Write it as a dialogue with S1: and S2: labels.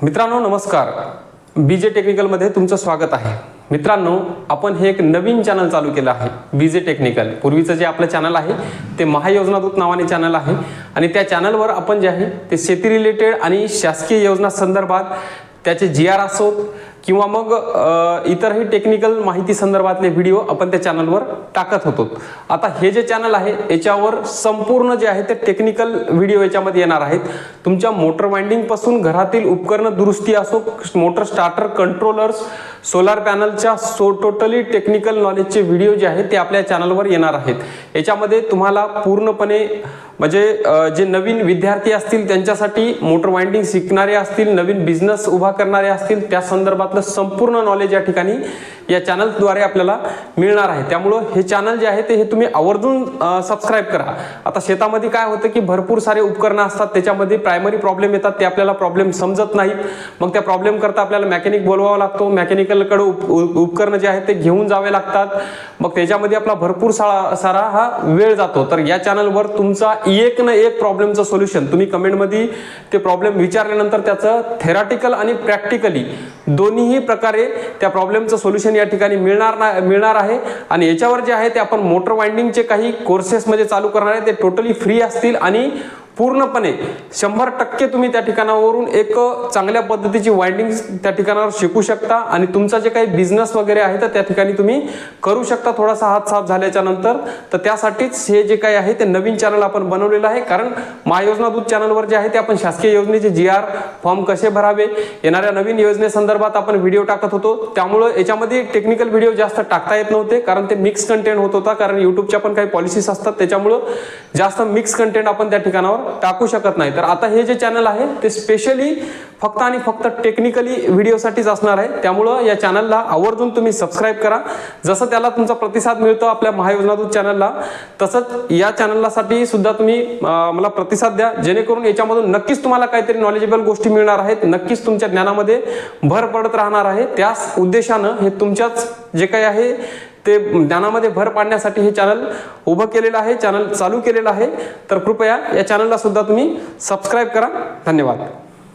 S1: मित्रांनो नमस्कार, बीजे टेक्निकलमध्ये तुमचं स्वागत आहे। मित्रांनो आपण हे एक नवीन चॅनल चालू केलं आहे बीजे टेक्निकल। पूर्वीचं जे आपलं चॅनल आहे ते महायोजनादूत नावाने चॅनल आहे आणि त्या चॅनलवर आपण जे आहे ते शेती रिलेटेड आणि शासकीय योजना संदर्भात त्याचे जीआर असोत किंवा मग इतरही टेक्निकल माहिती संदर्भातले व्हिडिओ आपण त्या चॅनलवर टाकत होतो। आता हे जे चॅनल आहे याच्यावर संपूर्ण जे आहे ते टेक्निकल व्हिडिओ याच्यामध्ये येणार आहेत। तुमच्या मोटर वाइंडिंग पासून घरातील उपकरण दुरुस्ती असो, मोटर स्टार्टर, कंट्रोलर्स, सोलार पॅनलच्या टोटली टेक्निकल नॉलेजचे व्हिडिओ जे आहेत ते आपल्या चॅनलवर येणार आहेत। याच्यामध्ये तुम्हाला पूर्णपणे म्हणजे जे नवीन विद्यार्थी असतील त्यांच्यासाठी, मोटर वाइंडिंग शिकणारे असतील, नवीन बिझनेस उभा करणारे असतील, त्या संदर्भातलं संपूर्ण नॉलेज या ठिकाणी या चॅनलद्वारे आपल्याला मिळणार आहे। त्यामुळे हे चॅनल जे आहे ते हे तुम्ही आवर्जून सबस्क्राइब करा। आता शेतामध्ये काय होतं की भरपूर सारे उपकरणं असतात, त्याच्यामध्ये प्रायमरी प्रॉब्लेम येतात, ते आपल्याला प्रॉब्लेम समजत नाहीत। मग त्या प्रॉब्लेम करता आपल्याला मेकॅनिक बोलवावा लागतो, मेकॅनिकलकडे उपकरणं जे आहेत ते घेऊन जावे लागतात। मग त्याच्यामध्ये आपला भरपूर सारा हा वेळ जातो। तर या चॅनलवर तुमचा एक ना एक प्रॉब्लेमचं सोल्युशन तुम्ही कमेंटमध्ये ते प्रॉब्लेम विचारल्यानंतर त्याचं थेरॉटिकल आणि प्रॅक्टिकली दोन्हीही प्रकारे त्या प्रॉब्लेमचं सोल्युशन या ठिकाणी मिळणार आहे। आणि याच्यावर जे आहे ते आपण मोटर वाइंडिंगचे काही कोर्सेस मध्ये चालू करणार आहे, ते टोटली फ्री असतील आणि पूर्णपणे 100% तुम्ही त्या ठिकाणावरून एक चांगल्या पद्धतीची वाइंडिंग त्या ठिकाणावर शिकू शकता आणि तुमचा जे काही बिझनेस वगैरे आहे तर त्या ठिकाणी तुम्ही करू शकता थोडासा हात साफ झाल्याच्या नंतर। तर त्यासाठीच हे जे काही आहे ते नवीन चॅनल आपण बनवलेलं आहे। कारण महायोजनादूत चॅनलवर जे आहे ते आपण शासकीय योजनेचे जीआर फॉर्म कसे भरावे, येणाऱ्या नवीन योजनेसंदर्भात आपण व्हिडिओ टाकत होतो। त्यामुळे याच्यामध्ये टेक्निकल व्हिडिओ जास्त टाकता येत नव्हते, कारण ते मिक्स कंटेंट होत होता। कारण युट्यूबच्या पण काही पॉलिसीज असतात, त्याच्यामुळे जास्त मिक्स कंटेंट आपण त्या ठिकाणावर टाकू शकत नाही। तर आता हे जे चॅनल आहे ते स्पेशली फक्त आणि फक्त टेक्निकली व्हिडिओसाठीच असणार आहे। त्यामुळे या चॅनलला आवर्जून तुम्ही सबस्क्राइब करा। जसं त्याला तुमचा प्रतिसाद मिळतो आपल्या महायोजनादूत चॅनलला, तसंच या चॅनलसाठी सुद्धा तुम्ही मला प्रतिसाद द्या, जेणेकरून याच्यामधून नक्कीच तुम्हाला काहीतरी नॉलेजेबल गोष्टी मिळणार आहेत, नक्कीच तुमच्या ज्ञानामध्ये भर पडत राहणार आहे। त्याच उद्देशानं हे तुमच्याच जे काही आहे ते ज्ञानामध्ये भर पाडण्यासाठी हे चॅनल उभं केलेलं आहे, चॅनल चालू केलेलं आहे। तर कृपया या चॅनलला सुद्धा तुम्ही सबस्क्राइब करा। धन्यवाद।